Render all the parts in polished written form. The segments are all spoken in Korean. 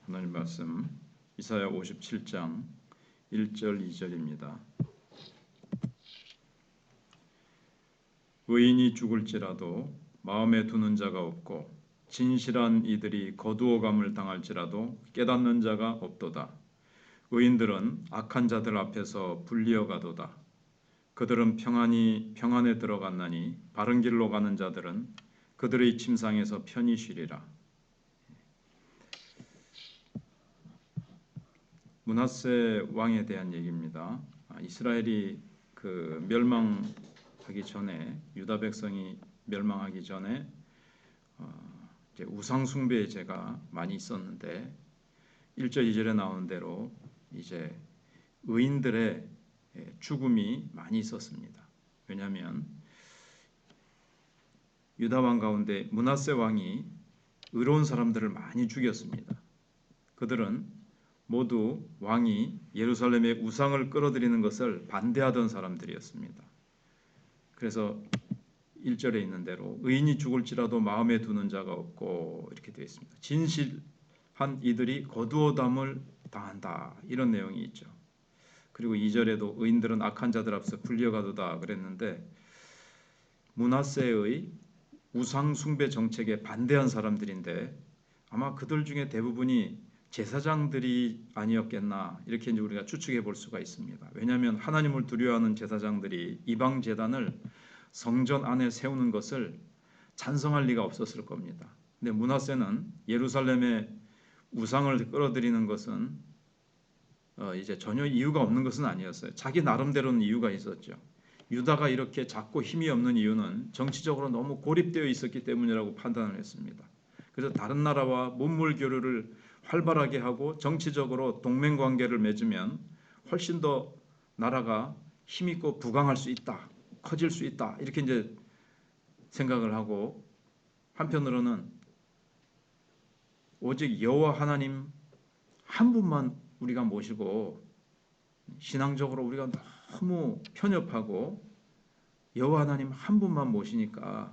하나님 말씀 이사야 57장 1절 2절입니다. 의인이 죽을지라도 마음에 두는 자가 없고 진실한 이들이 거두어감을 당할지라도 깨닫는 자가 없도다. 의인들은 악한 자들 앞에서 불리어 가도다. 그들은 평안에 들어갔나니 바른 길로 가는 자들은 그들의 침상에서 편히 쉬리라. 므낫세 왕에 대한 얘기입니다. 이스라엘이 멸망하기 전에, 유다 백성이 멸망하기 전에 이제 우상 숭배의 죄가 많이 있었는데 1절 2절에 나오는 대로 이제 의인들의 죽음이 많이 있었습니다. 왜냐하면 유다 왕 가운데 므낫세 왕이 의로운 사람들을 많이 죽였습니다. 그들은 모두 왕이 예루살렘에 우상을 끌어들이는 것을 반대하던 사람들이었습니다. 그래서 1절에 있는 대로 의인이 죽을지라도 마음에 두는 자가 없고 이렇게 되어 있습니다. 진실한 이들이 거두어담을 당한다, 이런 내용이 있죠. 그리고 2절에도 의인들은 악한 자들 앞서 불려가도다 그랬는데 므낫세의 우상 숭배 정책에 반대한 사람들인데 아마 그들 중에 대부분이 제사장들이 아니었겠나, 이렇게 이제 우리가 추측해 볼 수가 있습니다. 왜냐하면 하나님을 두려워하는 제사장들이 이방 제단을 성전 안에 세우는 것을 찬성할 리가 없었을 겁니다. 근데 므낫세는 예루살렘에 우상을 끌어들이는 것은 이제 전혀 이유가 없는 것은 아니었어요. 자기 나름대로는 이유가 있었죠. 유다가 이렇게 작고 힘이 없는 이유는 정치적으로 너무 고립되어 있었기 때문이라고 판단을 했습니다. 그래서 다른 나라와 문물 교류를 활발하게 하고 정치적으로 동맹 관계를 맺으면 훨씬 더 나라가 힘있고 부강할 수 있다, 커질 수 있다, 이렇게 이제 생각을 하고, 한편으로는 오직 여호와 하나님 한 분만 우리가 모시고 신앙적으로 우리가 너무 편협하고 여호와 하나님 한 분만 모시니까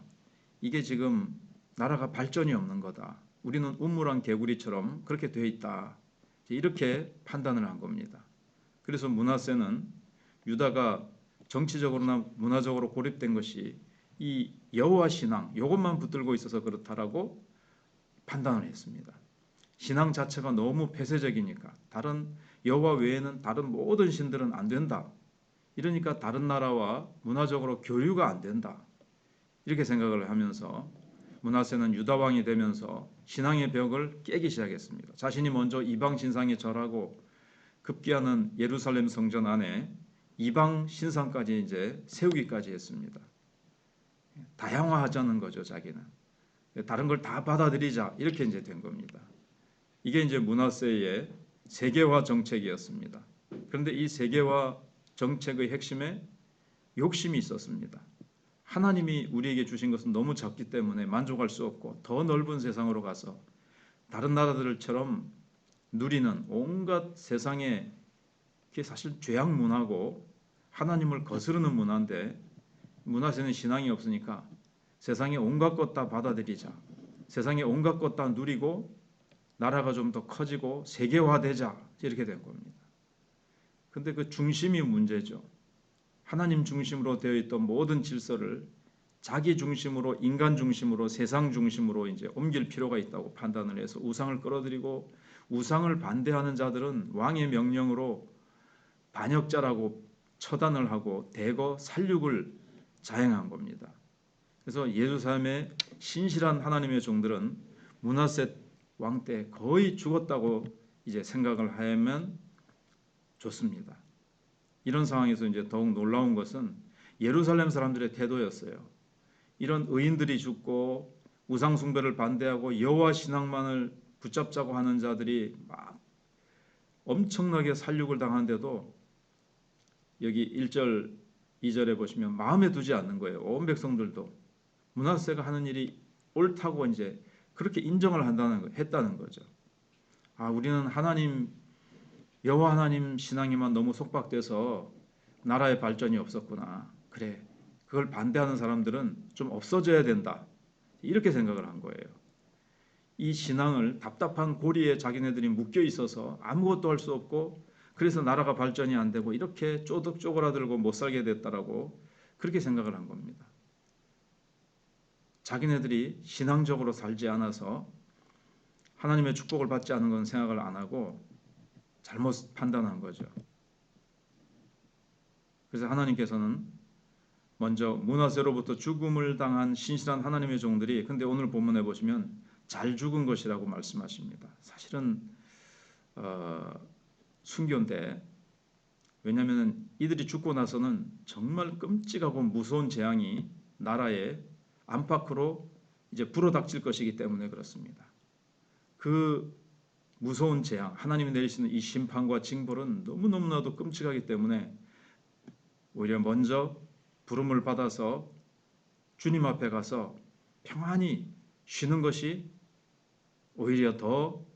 이게 지금 나라가 발전이 없는 거다. 우리는 우물안 개구리처럼 그렇게 되어 있다. 이렇게 판단을 한 겁니다. 그래서 므낫세는 유다가 정치적으로나 문화적으로 고립된 것이 이 여호와 신앙, 이것만 붙들고 있어서 그렇다라고 판단을 했습니다. 신앙 자체가 너무 폐쇄적이니까 다른 여호와 외에는 다른 모든 신들은 안 된다. 이러니까 다른 나라와 문화적으로 교류가 안 된다. 이렇게 생각을 하면서 므낫세는 유다 왕이 되면서 신앙의 벽을 깨기 시작했습니다. 자신이 먼저 이방 신상에 절하고 급기야는 예루살렘 성전 안에 이방 신상까지 이제 세우기까지 했습니다. 다양화하자는 거죠, 자기는. 다른 걸 다 받아들이자, 이렇게 이제 된 겁니다. 이게 이제 므낫세의 세계화 정책이었습니다. 그런데 이 세계화 정책의 핵심에 욕심이 있었습니다. 하나님이 우리에게 주신 것은 너무 작기 때문에 만족할 수 없고 더 넓은 세상으로 가서 다른 나라들처럼 누리는 온갖 세상에, 그게 사실 죄악 문화고 하나님을 거스르는 문화인데 므낫세는 신앙이 없으니까 세상에 온갖 것 다 받아들이자, 세상에 온갖 것 다 누리고 나라가 좀 더 커지고 세계화되자, 이렇게 된 겁니다. 근데 그 중심이 문제죠. 하나님 중심으로 되어 있던 모든 질서를 자기 중심으로, 인간 중심으로, 세상 중심으로 이제 옮길 필요가 있다고 판단을 해서 우상을 끌어들이고, 우상을 반대하는 자들은 왕의 명령으로 반역자라고 처단을 하고 대거 살육을 자행한 겁니다. 그래서 예루살렘의 신실한 하나님의 종들은 므낫세 왕 때 거의 죽었다고 이제 생각을 하면 좋습니다. 이런 상황에서 이제 더욱 놀라운 것은 예루살렘 사람들의 태도였어요. 이런 의인들이 죽고 우상 숭배를 반대하고 여호와 신앙만을 붙잡자고 하는 자들이 막 엄청나게 살육을 당하는데도 여기 1절 2절에 보시면 마음에 두지 않는 거예요. 온 백성들도 므낫세가 하는 일이 옳다고 이제 그렇게 인정을 했다는 거죠. 우리는 하나님, 여호와 하나님 신앙에만 너무 속박돼서 나라의 발전이 없었구나. 그래, 그걸 반대하는 사람들은 좀 없어져야 된다. 이렇게 생각을 한 거예요. 이 신앙을 답답한 고리에 자기네들이 묶여 있어서 아무것도 할 수 없고 그래서 나라가 발전이 안 되고 이렇게 쪼글아들고 못 살게 됐다라고 그렇게 생각을 한 겁니다. 자기네들이 신앙적으로 살지 않아서 하나님의 축복을 받지 않은 건 생각을 안 하고 잘못 판단한 거죠. 그래서 하나님께서는 먼저 므낫세로부터 죽음을 당한 신실한 하나님의 종들이 근데 오늘 본문에 보시면 잘 죽은 것이라고 말씀하십니다. 사실은 순교인데 왜냐하면 이들이 죽고 나서는 정말 끔찍하고 무서운 재앙이 나라의 안팎으로 이제 불어닥칠 것이기 때문에 그렇습니다. 그 무서운 재앙, 하나님이 내리시는 이 심판과 징벌은 너무너무나도 끔찍하기 때문에 오히려 먼저 부름을 받아서 주님 앞에 가서 평안히 쉬는 것이 오히려 더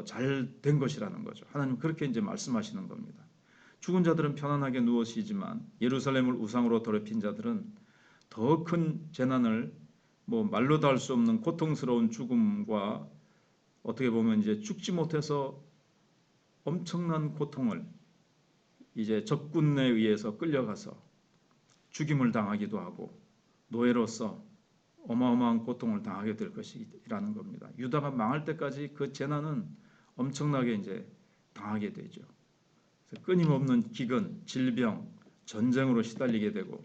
잘 된 것이라는 거죠. 하나님 그렇게 이제 말씀하시는 겁니다. 죽은 자들은 편안하게 누워 쉬지만 예루살렘을 우상으로 더럽힌 자들은 더 큰 재난을 말로 다 할 수 없는 고통스러운 죽음과 어떻게 보면 이제 죽지 못해서 엄청난 고통을 이제 적군에 의해서 끌려가서 죽임을 당하기도 하고 노예로서 어마어마한 고통을 당하게 될 것이라는 겁니다. 유다가 망할 때까지 그 재난은 엄청나게 이제 당하게 되죠. 끊임없는 기근, 질병, 전쟁으로 시달리게 되고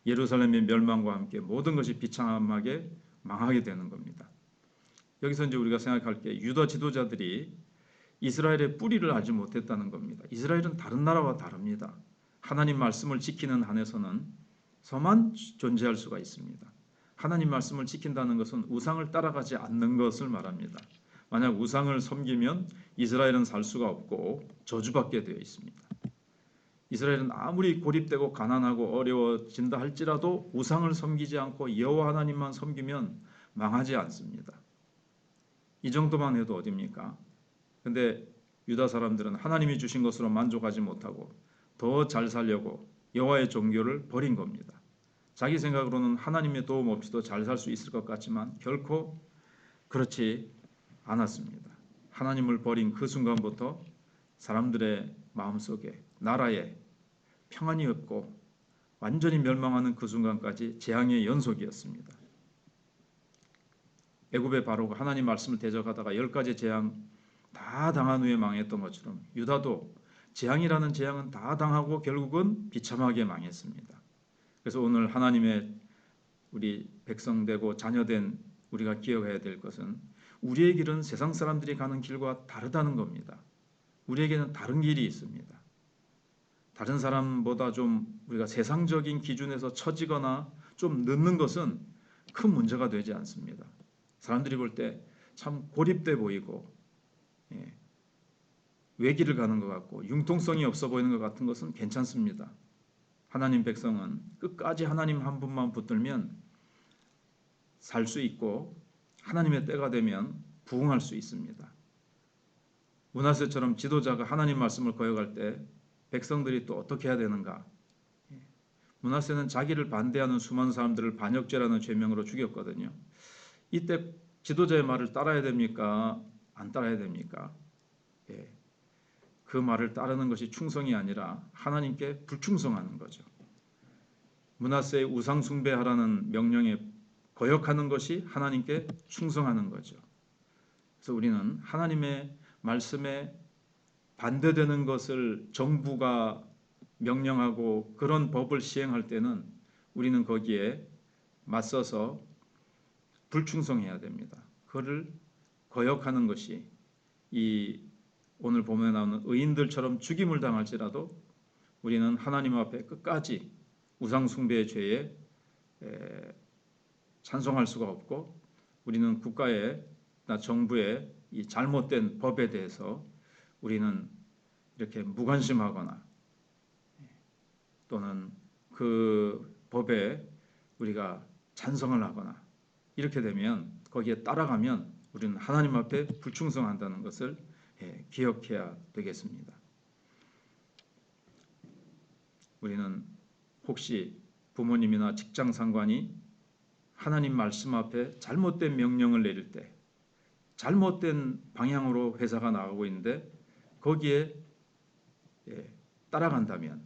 예루살렘의 멸망과 함께 모든 것이 비참하게 망하게 되는 겁니다. 여기서 이제 우리가 생각할 게 유다 지도자들이 이스라엘의 뿌리를 알지 못했다는 겁니다. 이스라엘은 다른 나라와 다릅니다. 하나님 말씀을 지키는 한에서는 서만 존재할 수가 있습니다. 하나님 말씀을 지킨다는 것은 우상을 따라가지 않는 것을 말합니다. 만약 우상을 섬기면 이스라엘은 살 수가 없고 저주받게 되어 있습니다. 이스라엘은 아무리 고립되고 가난하고 어려워진다 할지라도 우상을 섬기지 않고 여호와 하나님만 섬기면 망하지 않습니다. 이 정도만 해도 어딥니까? 근데 유다 사람들은 하나님이 주신 것으로 만족하지 못하고 더 잘 살려고 여호와의 종교를 버린 겁니다. 자기 생각으로는 하나님의 도움 없이도 잘 살 수 있을 것 같지만 결코 그렇지 않았습니다. 하나님을 버린 그 순간부터 사람들의 마음속에 나라에 평안이 없고 완전히 멸망하는 그 순간까지 재앙의 연속이었습니다. 애굽의 바로가 하나님 말씀을 대적하다가 10가지 재앙 다 당한 후에 망했던 것처럼 유다도 재앙이라는 재앙은 다 당하고 결국은 비참하게 망했습니다. 그래서 오늘 하나님의 우리 백성되고 자녀된 우리가 기억해야 될 것은 우리의 길은 세상 사람들이 가는 길과 다르다는 겁니다. 우리에게는 다른 길이 있습니다. 다른 사람보다 좀 우리가 세상적인 기준에서 처지거나 좀 늦는 것은 큰 문제가 되지 않습니다. 사람들이 볼 때 참 고립돼 보이고 외길을 가는 것 같고 융통성이 없어 보이는 것 같은 것은 괜찮습니다. 하나님 백성은 끝까지 하나님 한 분만 붙들면 살 수 있고 하나님의 때가 되면 부흥할 수 있습니다. 므낫세처럼 지도자가 하나님 말씀을 거역할 때 백성들이 또 어떻게 해야 되는가? 므낫세는 자기를 반대하는 수많은 사람들을 반역죄라는 죄명으로 죽였거든요. 이때 지도자의 말을 따라야 됩니까? 안 따라야 됩니까? 그 말을 따르는 것이 충성이 아니라 하나님께 불충성하는 거죠. 므낫세의 우상 숭배하라는 명령에 거역하는 것이 하나님께 충성하는 거죠. 그래서 우리는 하나님의 말씀에 반대되는 것을 정부가 명령하고 그런 법을 시행할 때는 우리는 거기에 맞서서 불충성해야 됩니다. 그를 거역하는 것이 이 오늘 본문에 나오는 의인들처럼 죽임을 당할지라도 우리는 하나님 앞에 끝까지 우상 숭배의 죄에 찬송할 수가 없고 우리는 국가나 정부의 이 잘못된 법에 대해서 우리는 이렇게 무관심하거나 또는 그 법에 우리가 찬성을 하거나 이렇게 되면 거기에 따라가면 우리는 하나님 앞에 불충성한다는 것을 기억해야 되겠습니다. 우리는 혹시 부모님이나 직장 상관이 하나님 말씀 앞에 잘못된 명령을 내릴 때, 잘못된 방향으로 회사가 나가고 있는데 거기에 따라간다면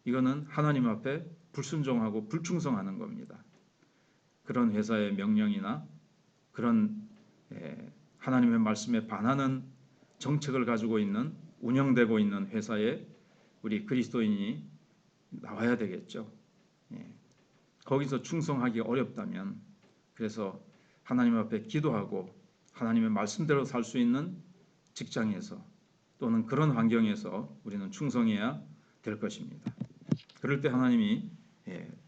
이거는 하나님 앞에 불순종하고 불충성하는 겁니다. 그런 회사의 명령이나 그런 하나님의 말씀에 반하는 정책을 가지고 있는, 운영되고 있는 회사에 우리 그리스도인이 나와야 되겠죠. 거기서 충성하기 어렵다면, 그래서 하나님 앞에 기도하고 하나님의 말씀대로 살 수 있는 직장에서 또는 그런 환경에서 우리는 충성해야 될 것입니다. 그럴 때 하나님이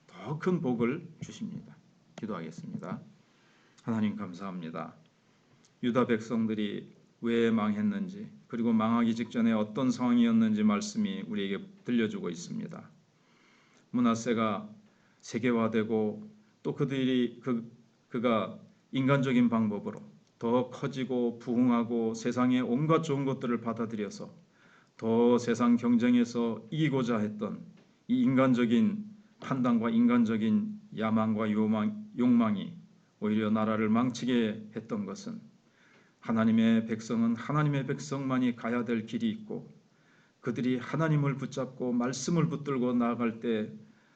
더 큰 복을 주십니다. 기도하겠습니다. 하나님 감사합니다. 유다 백성들이 왜 망했는지, 그리고 망하기 직전에 어떤 상황이었는지 말씀이 우리에게 들려주고 있습니다. 므낫세가 세계화되고 또 그가 인간적인 방법으로 더 커지고 부흥하고 세상의 온갖 좋은 것들을 받아들여서 더 세상 경쟁에서 이기고자 했던 이 인간적인 판단과 인간적인 야망과 욕망이 오히려 나라를 망치게 했던 것은, 하나님의 백성은 하나님의 백성만이 가야 될 길이 있고 그들이 하나님을 붙잡고 말씀을 붙들고 나아갈 때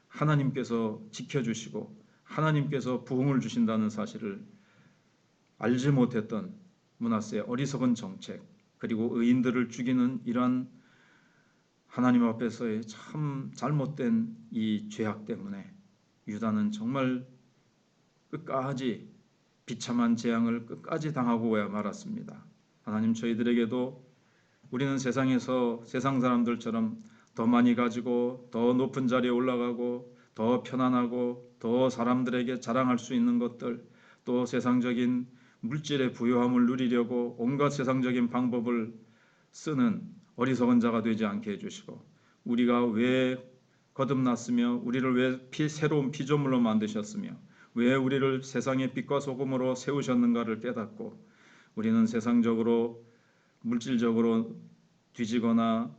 하나님께서 지켜주시고 하나님께서 부흥을 주신다는 사실을 알지 못했던 므낫세의 어리석은 정책, 그리고 의인들을 죽이는 이러한 하나님 앞에서의 참 잘못된 이 죄악 때문에 유다는 정말 끝까지 비참한 재앙을 끝까지 당하고 말았습니다. 하나님, 저희들에게도 우리는 세상에서 세상 사람들처럼 더 많이 가지고 더 높은 자리에 올라가고 더 편안하고 더 사람들에게 자랑할 수 있는 것들, 또 세상적인 물질의 부유함을 누리려고 온갖 세상적인 방법을 쓰는 어리석은 자가 되지 않게 해주시고, 우리가 왜 거듭났으며 우리를 왜 새로운 피조물로 만드셨으며 왜 우리를 세상의 빛과 소금으로 세우셨는가를 깨닫고, 우리는 세상적으로 물질적으로 뒤지거나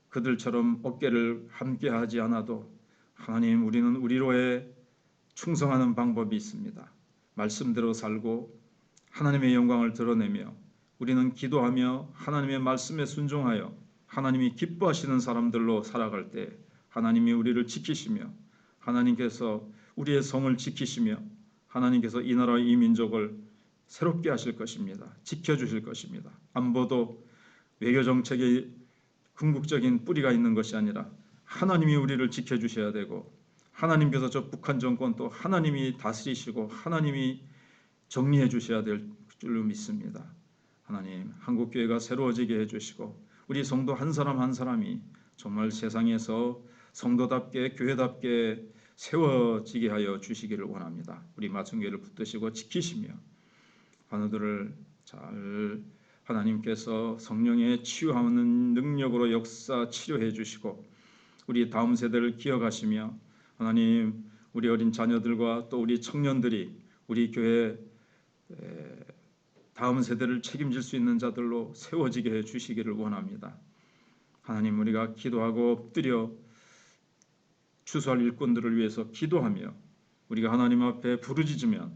그들처럼 어깨를 함께 하지 않아도 하나님, 우리는 우리로의 충성하는 방법이 있습니다. 말씀대로 살고 하나님의 영광을 드러내며 우리는 기도하며 하나님의 말씀에 순종하여 하나님이 기뻐하시는 사람들로 살아갈 때 하나님이 우리를 지키시며 하나님께서 우리의 성을 지키시며 하나님께서 이 나라 이 민족을 새롭게 하실 것입니다. 지켜주실 것입니다. 안보도 외교 정책의 궁극적인 뿌리가 있는 것이 아니라 하나님이 우리를 지켜주셔야 되고, 하나님께서 저 북한 정권도 하나님이 다스리시고 하나님이 정리해 주셔야 될 줄로 믿습니다. 하나님, 한국교회가 새로워지게 해주시고 우리 성도 한 사람 한 사람이 정말 세상에서 성도답게 교회답게 세워지게 하여 주시기를 원합니다. 우리 마천교회를 붙드시고 지키시며 환우들을 잘 하나님께서 성령의 치유하는 능력으로 역사 치료해 주시고 우리 다음 세대를 기억하시며 하나님, 우리 어린 자녀들과 또 우리 청년들이 우리 교회 다음 세대를 책임질 수 있는 자들로 세워지게 해 주시기를 원합니다. 하나님, 우리가 기도하고 엎드려 추수할 일꾼들을 위해서 기도하며 우리가 하나님 앞에 부르짖으면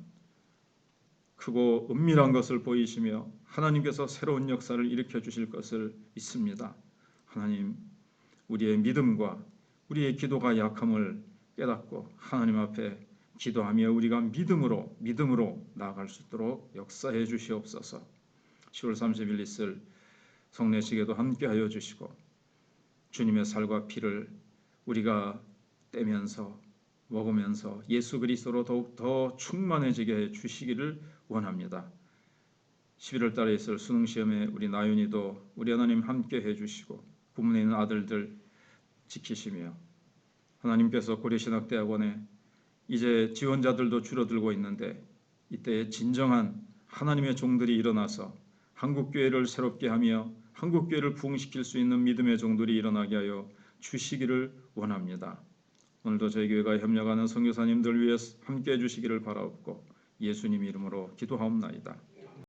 크고 은밀한 것을 보이시며 하나님께서 새로운 역사를 일으켜 주실 것을 믿습니다. 하나님, 우리의 믿음과 우리의 기도가 약함을 깨닫고 하나님 앞에 기도하며 우리가 믿음으로 나아갈 수 있도록 역사해 주시옵소서. 10월 30일 있을 성례식에도 함께하여 주시고 주님의 살과 피를 우리가 떼면서 먹으면서 예수 그리스도로 더욱 더 충만해지게 해 주시기를 원합니다. 11월 달에 있을 수능 시험에 우리 나윤이도 우리 하나님 함께 해주시고 부문에 있는 아들들 지키시며 하나님께서 고려신학대학원에 이제 지원자들도 줄어들고 있는데 이때 진정한 하나님의 종들이 일어나서 한국교회를 새롭게 하며 한국교회를 부흥시킬 수 있는 믿음의 종들이 일어나게 하여 주시기를 원합니다. 오늘도 저희 교회가 협력하는 선교사님들 위해 함께해 주시기를 바라옵고 예수님 이름으로 기도하옵나이다.